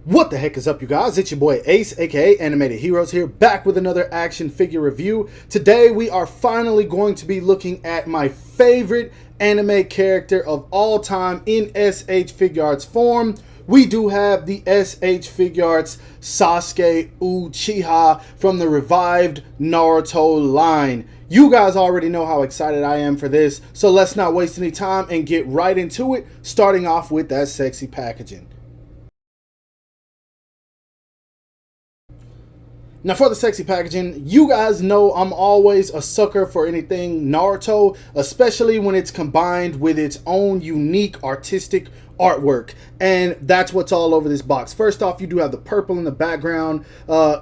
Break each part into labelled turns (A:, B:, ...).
A: What the heck is up, you guys? It's your boy Ace, aka Animated Heroes here, back with another action figure review. Today we are finally going to be looking at my favorite anime character of all time in SH Figuarts form. We do have the SH Figuarts Sasuke Uchiha from the revived Naruto line. You guys already know how excited I am for this, so let's not waste any time and get right into it, starting off with that sexy packaging. Now for the sexy packaging, you guys know I'm always a sucker for anything Naruto, especially when it's combined with its own unique artistic artwork, and that's what's all over this box. First off, you do have the purple in the background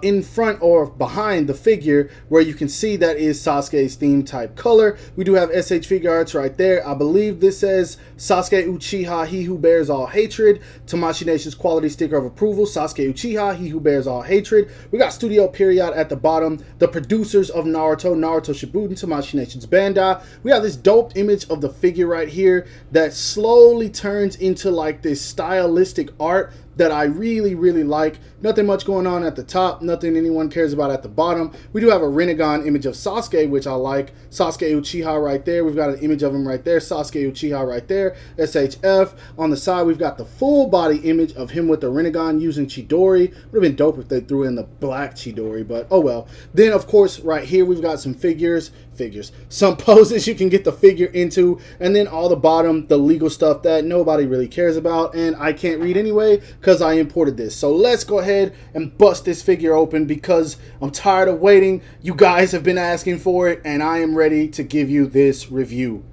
A: in front or behind the figure, where you can see that is Sasuke's theme type color. We do have SH Figuarts right there. I believe this says Sasuke Uchiha, he who bears all hatred. Tamashii Nation's quality sticker of approval, Sasuke Uchiha, he who bears all hatred. We got Studio Period at the bottom, the producers of Naruto Shippuden, Tamashii Nation's Bandai. We have this dope image of the figure right here that slowly turns into like this stylistic art that I really like. Nothing much going on at the top, nothing anyone cares about at the bottom. We do have a Rinnegan image of Sasuke, which I like. Sasuke Uchiha right there. We've got an image of him right there. Sasuke Uchiha right there. SHF. On the side, we've got the full body image of him with the Rinnegan using Chidori. Would have been dope if they threw in the black Chidori, but oh well. Then, of course, right here, we've got some some poses you can get the figure into, and then all the bottom, the legal stuff that nobody really cares about, and I can't read anyway because I imported this. So let's go ahead and bust this figure open because I'm tired of waiting. You guys have been asking for it, and I am ready to give you this review.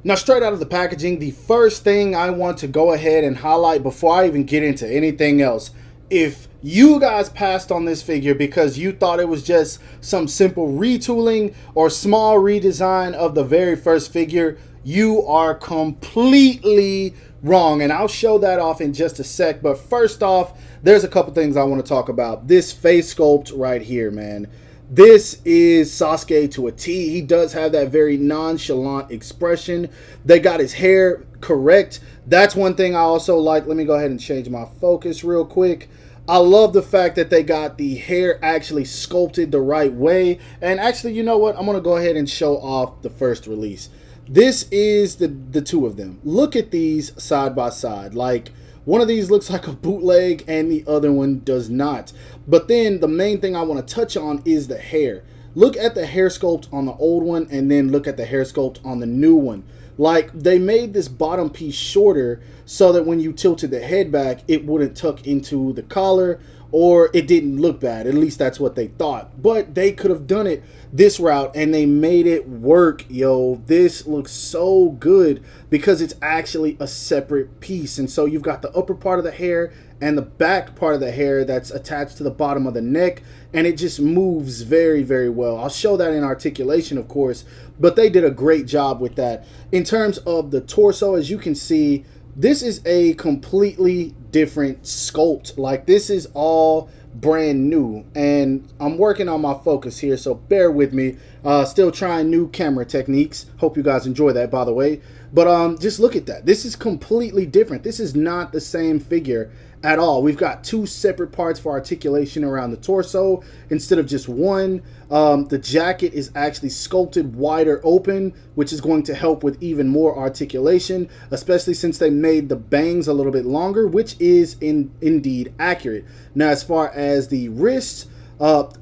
A: Now, straight out of the packaging, the first thing I want to go ahead and highlight before I even get into anything else, if you guys passed on this figure because you thought it was just some simple retooling or small redesign of the very first figure, you are completely wrong, and I'll show that off in just a sec. But first off, there's a couple things I want to talk about. This face sculpt right here, man. This is Sasuke to a T. He does have that very nonchalant expression. They got his hair correct. That's one thing I also like. Let me go ahead and change my focus real quick. I love the fact that they got the hair actually sculpted the right way. And actually, you know what? I'm going to go ahead and show off the first release. This is the two of them. Look at these side by side. Like, one of these looks like a bootleg and the other one does not. But then the main thing I want to touch on is the hair. Look at the hair sculpt on the old one and then look at the hair sculpt on the new one. Like, they made this bottom piece shorter so that when you tilted the head back, it wouldn't tuck into the collar or it didn't look bad. At least that's what they thought. But they could have done it this route and they made it work, yo. This looks so good because it's actually a separate piece. And so you've got the upper part of the hair and the back part of the hair that's attached to the bottom of the neck, and it just moves very well. I'll show that in articulation, of course, but they did a great job with that. In terms of the torso, as you can see, this is a completely different sculpt. Like, this is all brand new, and I'm working on my focus here, so bear with me. Still trying new camera techniques. Hope you guys enjoy that, by the way. But just look at that. This is completely different. This is not the same figure at all. We've got two separate parts for articulation around the torso instead of just one. The jacket is actually sculpted wider open, which is going to help with even more articulation, especially since they made the bangs a little bit longer, which is indeed accurate. Now, as far as the wrists,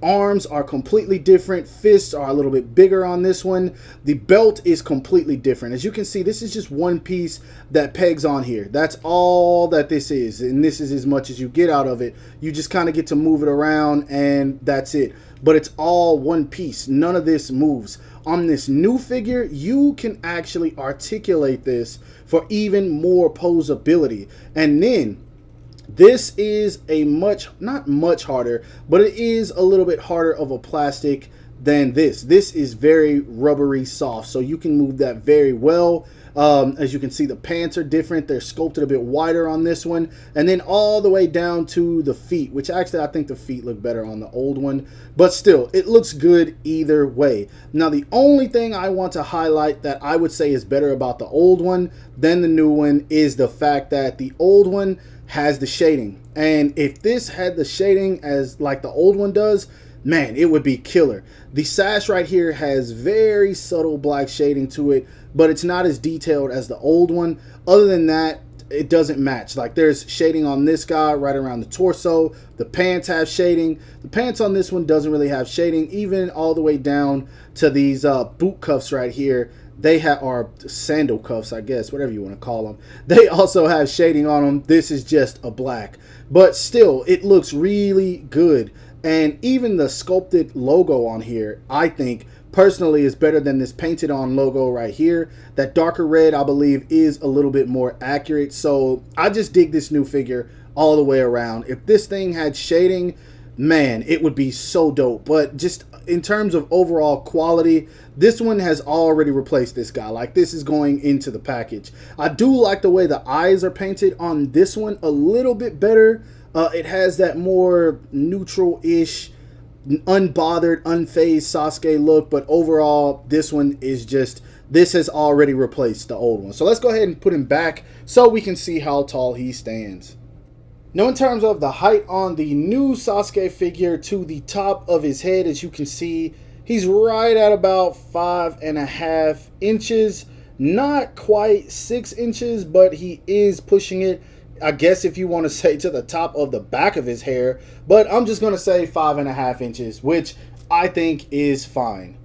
A: arms are completely different. Fists are a little bit bigger on this one. The belt is completely different. As you can see, this is just one piece that pegs on here. That's all that this is, and this is as much as you get out of it. You just kind of get to move it around, and that's it. But it's all one piece. None of this moves. On this new figure, you can actually articulate this for even more posability. And then this is a not much harder, but it is a little bit harder of a plastic than this. This is very rubbery soft, so you can move that very well. As you can see, the pants are different. They're sculpted a bit wider on this one. And then all the way down to the feet, which actually I think the feet look better on the old one. But still, it looks good either way. Now, the only thing I want to highlight that I would say is better about the old one than the new one is the fact that the old one has the shading. And if this had the shading as like the old one does, man, it would be killer. The sash right here has very subtle black shading to it, but it's not as detailed as the old one. Other than that, it doesn't match. Like, there's shading on this guy right around the torso. The pants have shading. The pants on this one doesn't really have shading, even all the way down to these boot cuffs right here. They are sandal cuffs, I guess, whatever you want to call them. They also have shading on them. This is just a black, but still, it looks really good. And even the sculpted logo on here, I think personally, is better than this painted on logo right here. That darker red, I believe, is a little bit more accurate. So I just dig this new figure all the way around. If this thing had shading, man, it would be so dope. But just in terms of overall quality, this one has already replaced this guy. Like, this is going into the package. I do like the way the eyes are painted on this one a little bit better. It has that more neutral-ish, unbothered, unfazed Sasuke look, but overall, this one is just, this has already replaced the old one. So let's go ahead and put him back so we can see how tall he stands. Now, in terms of the height on the new Sasuke figure to the top of his head, as you can see, he's right at about 5.5 inches. Not quite 6 inches, but he is pushing it, I guess, if you want to say to the top of the back of his hair, but I'm just going to say 5.5 inches, which I think is fine.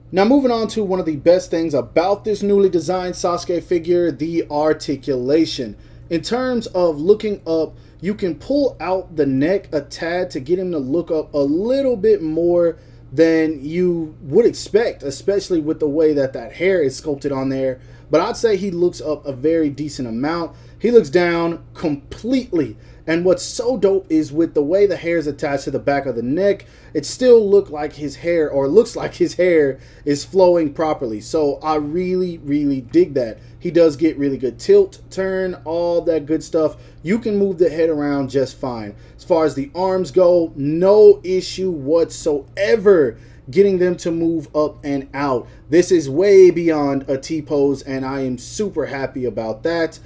A: Now, moving on to one of the best things about this newly designed Sasuke figure, the articulation. In terms of looking up, you can pull out the neck a tad to get him to look up a little bit more than you would expect, especially with the way that that hair is sculpted on there. But I'd say he looks up a very decent amount. He looks down completely. And what's so dope is with the way the hair is attached to the back of the neck, it still looks like his hair is flowing properly. So I really, really dig that. He does get really good tilt, turn, all that good stuff. You can move the head around just fine. As far as the arms go, no issue whatsoever getting them to move up and out. This is way beyond a T-pose, and I am super happy about that.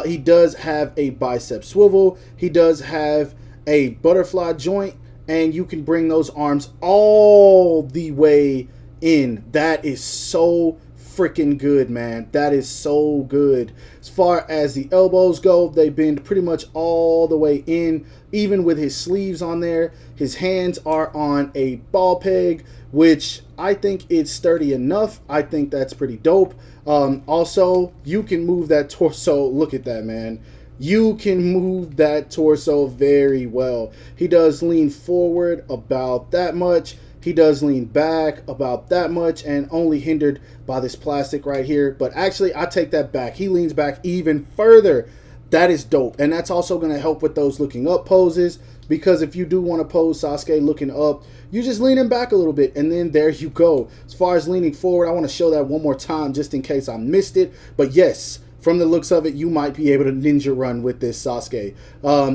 A: He does have a bicep swivel. He does have a butterfly joint, and you can bring those arms all the way in. That is so freaking good, man. That is so good. As far as the elbows go, they bend pretty much all the way in, even with his sleeves on there. His hands are on a ball peg, which I think is sturdy enough. I think that's pretty dope. Also, you can move that torso. Look at that, man. You can move that torso very well. He does lean forward about that much. He does lean back about that much, and only hindered by this plastic right here. But actually, I take that back. He leans back even further. That is dope. And that's also going to help with those looking up poses, because if you do want to pose Sasuke looking up, you just lean him back a little bit, and then there you go. As far as leaning forward, I want to show that one more time just in case I missed it. But yes, from the looks of it, you might be able to ninja run with this Sasuke.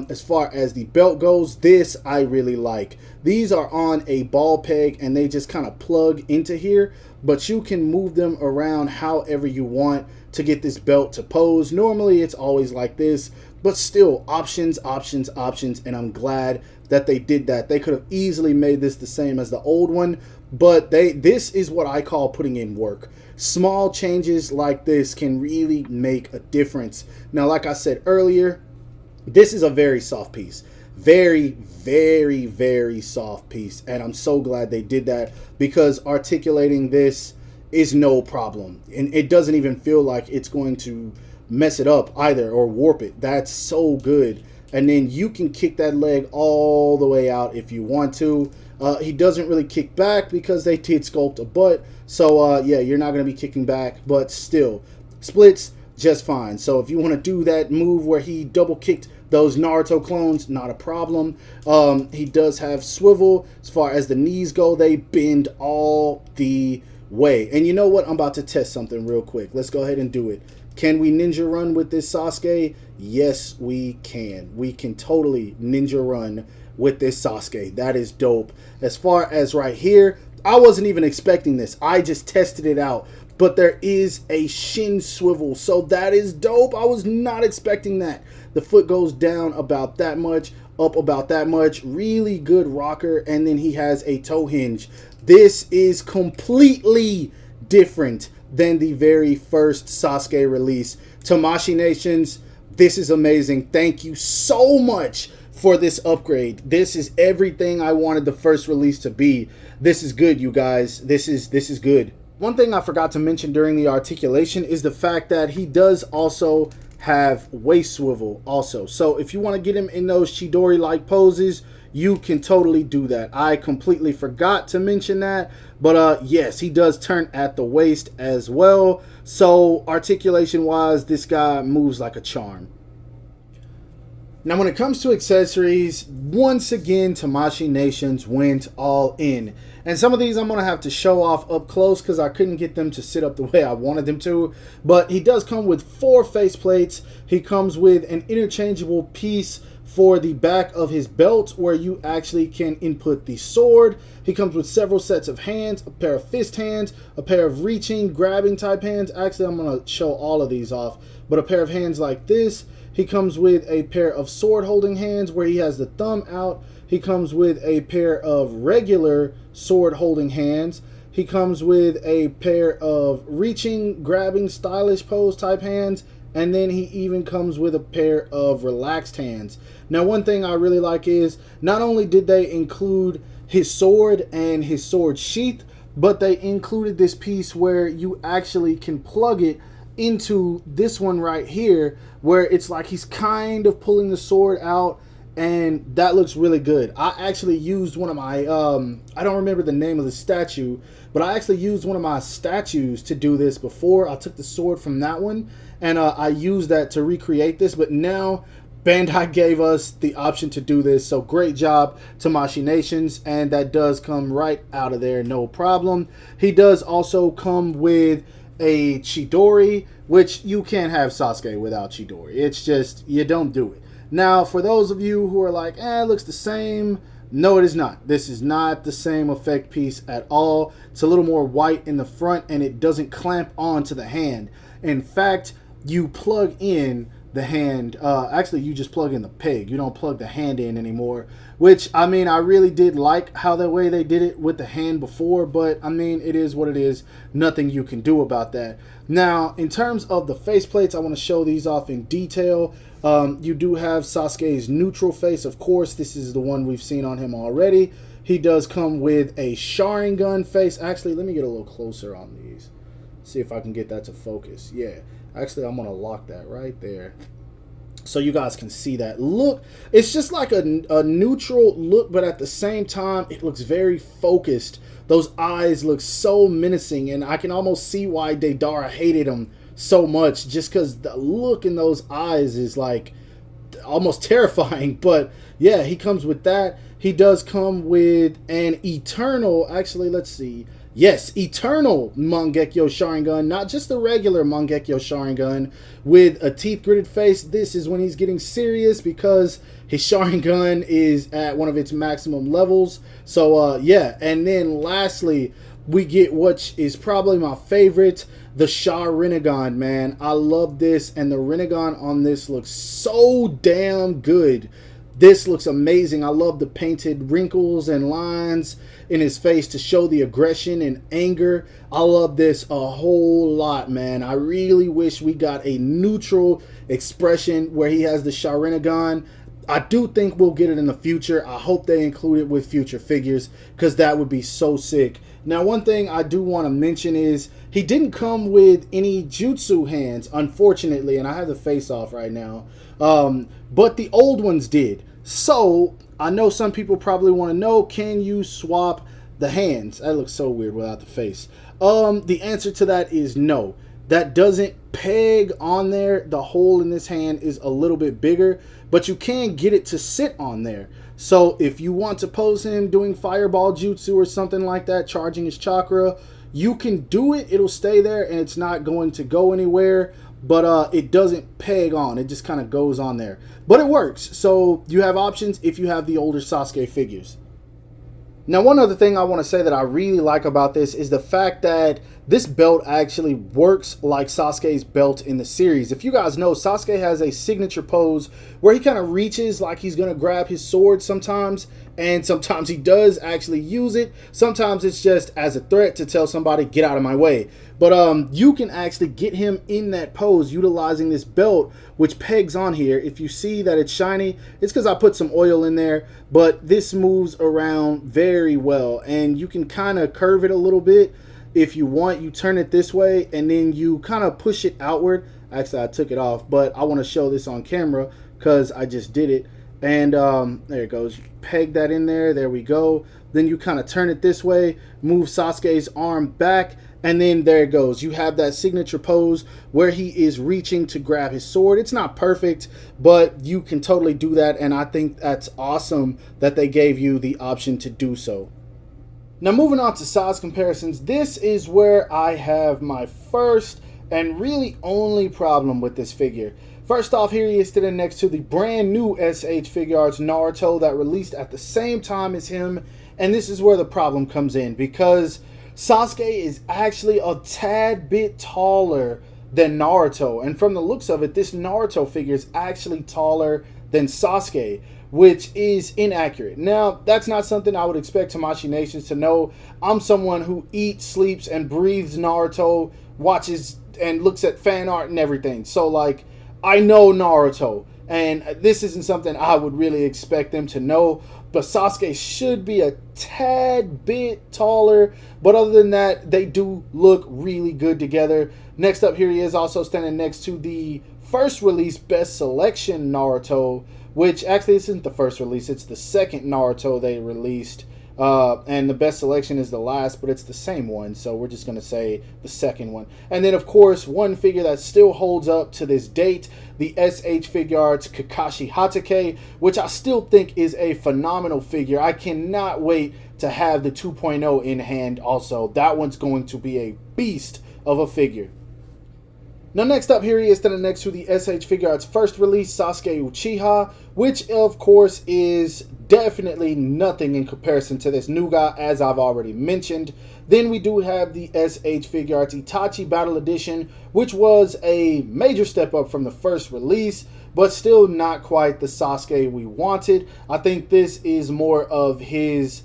A: As far as the belt goes, this I really like. These are on a ball peg, and they just kind of plug into here, but you can move them around however you want to get this belt to pose. Normally, it's always like this, but still, options, options, options, and I'm glad that they did that. They could have easily made this the same as the old one, but this is what I call putting in work. Small changes like this can really make a difference. Now, like I said earlier, this is a very soft piece. Very, very, very soft piece. And I'm so glad they did that, because articulating this is no problem. And it doesn't even feel like it's going to mess it up either or warp it. That's so good. And then you can kick that leg all the way out if you want to. He doesn't really kick back because they did sculpt a butt. So yeah, you're not going to be kicking back, but still, splits just fine. So if you want to do that move where he double kicked those Naruto clones, not a problem. He does have swivel. As far as the knees go, they bend all the way. And you know what? I'm about to test something real quick. Let's go ahead and do it. Can we ninja run with this Sasuke? Yes, we can. We can totally ninja run with this Sasuke. That is dope. As far as right here, I wasn't even expecting this. I just tested it out. But there is a shin swivel, so that is dope. I was not expecting that. The foot goes down about that much, up about that much. Really good rocker. And then he has a toe hinge. This is completely different than the very first Sasuke release. Tamashii Nations, this is amazing. Thank you so much for this upgrade. This is everything I wanted the first release to be. This is good, you guys. This is good. One thing I forgot to mention during the articulation is the fact that he does also have waist swivel also. So if you want to get him in those Chidori-like poses, you can totally do that. I completely forgot to mention that. But yes, he does turn at the waist as well. So articulation-wise, this guy moves like a charm. Now, when it comes to accessories, once again, Tamashii Nations went all in. And some of these I'm going to have to show off up close because I couldn't get them to sit up the way I wanted them to. But he does come with 4 faceplates. He comes with an interchangeable piece for the back of his belt where you actually can input the sword. He comes with several sets of hands, a pair of fist hands, a pair of reaching, grabbing type hands. Actually, I'm going to show all of these off. But a pair of hands like this. He comes with a pair of sword holding hands where he has the thumb out. He comes with a pair of regular sword holding hands. He comes with a pair of reaching, grabbing, stylish pose type hands. And then he even comes with a pair of relaxed hands. Now, one thing I really like is not only did they include his sword and his sword sheath, but they included this piece where you actually can plug it into this one right here, where it's like he's kind of pulling the sword out, and that looks really good. I actually used one of my I don't remember the name of the statue, but I actually used one of my statues to do this before. I took the sword from that one and I used that to recreate this, but now Bandai gave us the option to do this, so great job, Tamashii Nations, and that does come right out of there, no problem. He does also come with a Chidori, which you can't have Sasuke without Chidori. It's just, you don't do it. Now, for those of you who are like, it looks the same, no, it is not. This is not the same effect piece at all. It's a little more white in the front, and it doesn't clamp onto the hand. In fact, you plug in the hand, actually you just plug in the peg. You don't plug the hand in anymore, which, I mean, I really did like how the way they did it with the hand before, but I mean, it is what it is. Nothing you can do about that. Now, in terms of the faceplates, I want to show these off in detail. You do have Sasuke's neutral face, of course. This is the one we've seen on him already. He does come with a Sharingan face. Actually, let me get a little closer on these. See if I can get that to focus. Yeah. Actually, I'm going to lock that right there so you guys can see that. Look, it's just like a neutral look, but at the same time, it looks very focused. Those eyes look so menacing, and I can almost see why Deidara hated him so much, just because the look in those eyes is like almost terrifying. But yeah, he comes with that. He does come with an eternal, actually, let's see. Yes, eternal Mangekyo Sharingan, not just the regular Mangekyo Sharingan with a teeth gritted face. This is when he's getting serious because his Sharingan is at one of its maximum levels. So yeah, and then lastly, we get what is probably my favorite, the Sharingan, man. I love this, and the Rinnegan on this looks so damn good. This looks amazing. I love the painted wrinkles and lines in his face to show the aggression and anger. I love this a whole lot, man. I really wish we got a neutral expression where he has the Sharingan. I do think we'll get it in the future. I hope they include it with future figures because that would be so sick. Now, one thing I do want to mention is he didn't come with any jutsu hands, unfortunately, and I have the face off right now. But the old ones did. So I know some people probably want to know, can you swap the hands? That looks so weird without the face. The answer to that is no. That doesn't peg on there. The hole in this hand is a little bit bigger, but you can get it to sit on there. So if you want to pose him doing fireball jutsu or something like that, charging his chakra, you can do it. It'll stay there and it's not going to go anywhere. But it doesn't peg on. It just kind of goes on there. But it works. So you have options if you have the older Sasuke figures. Now, one other thing I want to say that I really like about this is the fact that this belt actually works like Sasuke's belt in the series. If you guys know, Sasuke has a signature pose where he kind of reaches like he's going to grab his sword sometimes, and sometimes he does actually use it. Sometimes it's just as a threat to tell somebody, get out of my way. But you can actually get him in that pose utilizing this belt, which pegs on here. If you see that it's shiny, it's because I put some oil in there, but this moves around very well, and you can kind of curve it a little bit. If you want, you turn it this way, and then you kind of push it outward. Actually, I took it off, but I want to show this on camera because I just did it. And there it goes. You peg that in there. There we go. Then you kind of turn it this way, move Sasuke's arm back, and then there it goes. You have that signature pose where he is reaching to grab his sword. It's not perfect, but you can totally do that, and I think that's awesome that they gave you the option to do so. Now, moving on to size comparisons, this is where I have my first and really only problem with this figure. First off, here he is sitting next to the brand new SH Figuarts Naruto that released at the same time as him, and this is where the problem comes in, because Sasuke is actually a tad bit taller than Naruto, and from the looks of it, this Naruto figure is actually taller than Sasuke, which is inaccurate. Now, that's not something I would expect Tamashii Nations to know. I'm someone who eats, sleeps, and breathes Naruto, watches and looks at fan art and everything. So, like, I know Naruto, and this isn't something I would really expect them to know. But Sasuke should be a tad bit taller. But other than that, they do look really good together. Next up, here he is also standing next to the first release Best Selection Naruto, which actually isn't the first release. It's the second Naruto they released. And the Best Selection is the last, but it's the same one. So we're just going to say the second one. And then, of course, one figure that still holds up to this date, the SH Figuarts Kakashi Hatake, which I still think is a phenomenal figure. I cannot wait to have the 2.0 in hand also. That one's going to be a beast of a figure. Now, next up, here he is standing next to the SH Figuarts first release, Sasuke Uchiha, which, of course, is definitely nothing in comparison to this new guy, as I've already mentioned. Then we do have the SH Figuarts Itachi Battle Edition, which was a major step up from the first release, but still not quite the Sasuke we wanted. I think this is more of his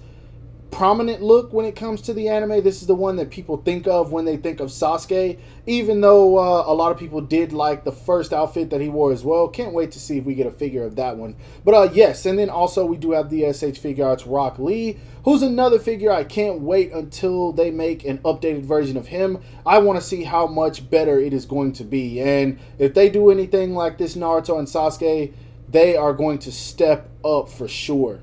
A: prominent look when it comes to the anime. This is the one that people think of when they think of Sasuke, even though a lot of people did like the first outfit that he wore as well. Can't wait to see if we get a figure of that one. But yes, and then also we do have the SH Figuarts Rock Lee, who's another figure I can't wait until they make an updated version of him. I want to see how much better it is going to be, and if they do anything like this Naruto and Sasuke, they are going to step up for sure.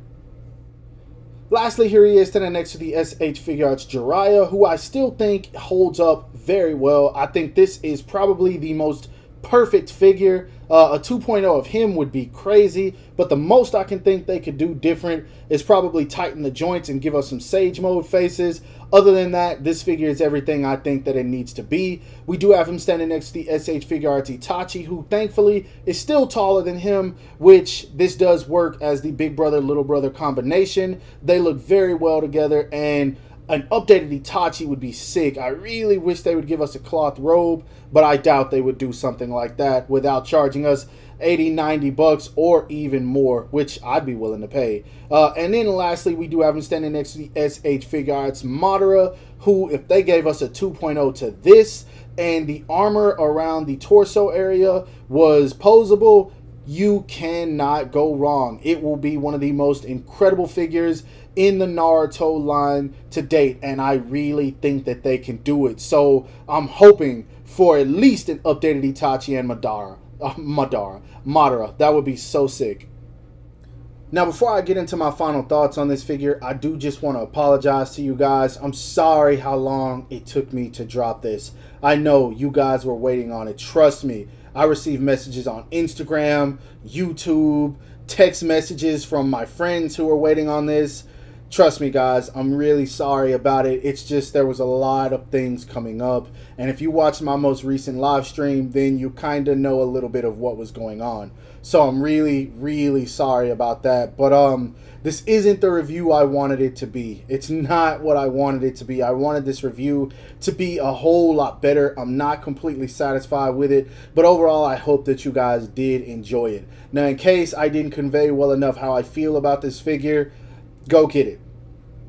A: Lastly, here he is standing next to the SH Figuarts Jiraiya, who I still think holds up very well. I think this is probably the most perfect figure. A 2.0 of him would be crazy, but the most I can think they could do different is probably tighten the joints and give us some Sage Mode faces. Other than that, this figure is everything I think that it needs to be. We do have him standing next to the SH Figuarts Itachi, who thankfully is still taller than him, which this does work as the big brother, little brother combination. They look very well together, and an updated Itachi would be sick. I really wish they would give us a cloth robe, but I doubt they would do something like that without charging us 80, 90 bucks or even more, which I'd be willing to pay. And then lastly, we do have him standing next to the SH Figuarts Madara, who, if they gave us a 2.0 to this and the armor around the torso area was posable, you cannot go wrong. It will be one of the most incredible figures in the Naruto line to date, and I really think that they can do it. So I'm hoping for at least an updated Itachi and Madara. That would be so sick. Now, before I get into my final thoughts on this figure, I do just want to apologize to you guys. I'm sorry how long it took me to drop this. I know you guys were waiting on it. Trust me. I received messages on Instagram, YouTube, text messages from my friends who were waiting on this. Trust me, guys, I'm really sorry about it. It's just there was a lot of things coming up. And if you watched my most recent live stream, then you kind of know a little bit of what was going on. So I'm really, really sorry about that. But this isn't the review I wanted it to be. It's not what I wanted it to be. I wanted this review to be a whole lot better. I'm not completely satisfied with it. But overall, I hope that you guys did enjoy it. Now, in case I didn't convey well enough how I feel about this figure, go get it.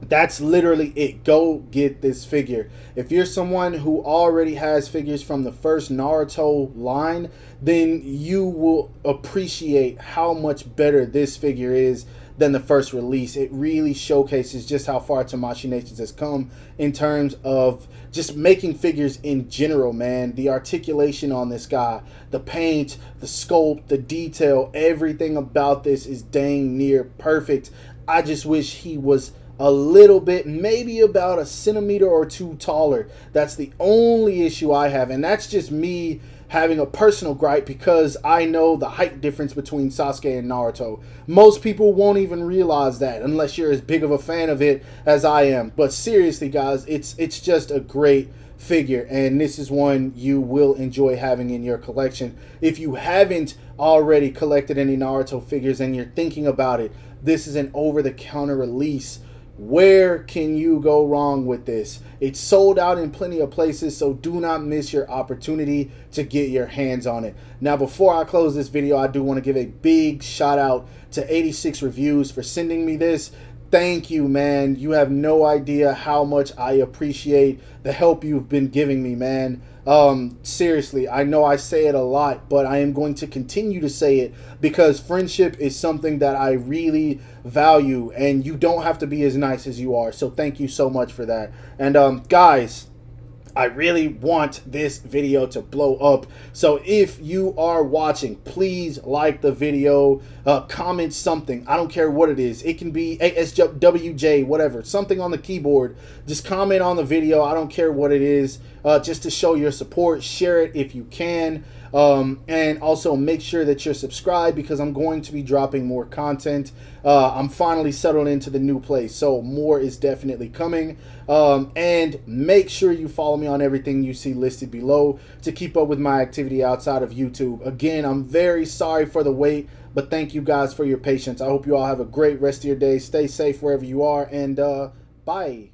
A: That's literally it. Go get this figure. If you're someone who already has figures from the first Naruto line, then you will appreciate how much better this figure is than the first release. It really showcases just how far Tamashii Nations has come in terms of just making figures in general, man. The articulation on this guy, the paint, the sculpt, the detail, everything about this is dang near perfect. I just wish he was a little bit, maybe about a centimeter or two taller. That's the only issue I have, and that's just me having a personal gripe because I know the height difference between Sasuke and Naruto. Most people won't even realize that unless you're as big of a fan of it as I am. But seriously, guys, it's just a great figure, and this is one you will enjoy having in your collection. If you haven't already collected any Naruto figures and you're thinking about it, this is an over-the-counter release. Where can you go wrong with this? It's sold out in plenty of places, so do not miss your opportunity to get your hands on it. Now, before I close this video, I do want to give a big shout out to 86 Reviews for sending me this. Thank you, man. You have no idea how much I appreciate the help you've been giving me, man. Seriously, I know I say it a lot, but I am going to continue to say it because friendship is something that I really value, and you don't have to be as nice as you are. So thank you so much for that. And guys, I really want this video to blow up. So if you are watching, please like the video, comment something. I don't care what it is. It can be ASWJ, whatever, something on the keyboard. Just comment on the video. I don't care what it is, just to show your support. Share it if you can. And also make sure that you're subscribed because I'm going to be dropping more content. I'm finally settled into the new place, so more is definitely coming. And make sure you follow me on everything you see listed below to keep up with my activity outside of YouTube. Again, I'm very sorry for the wait, but thank you guys for your patience. I hope you all have a great rest of your day. Stay safe wherever you are, and bye.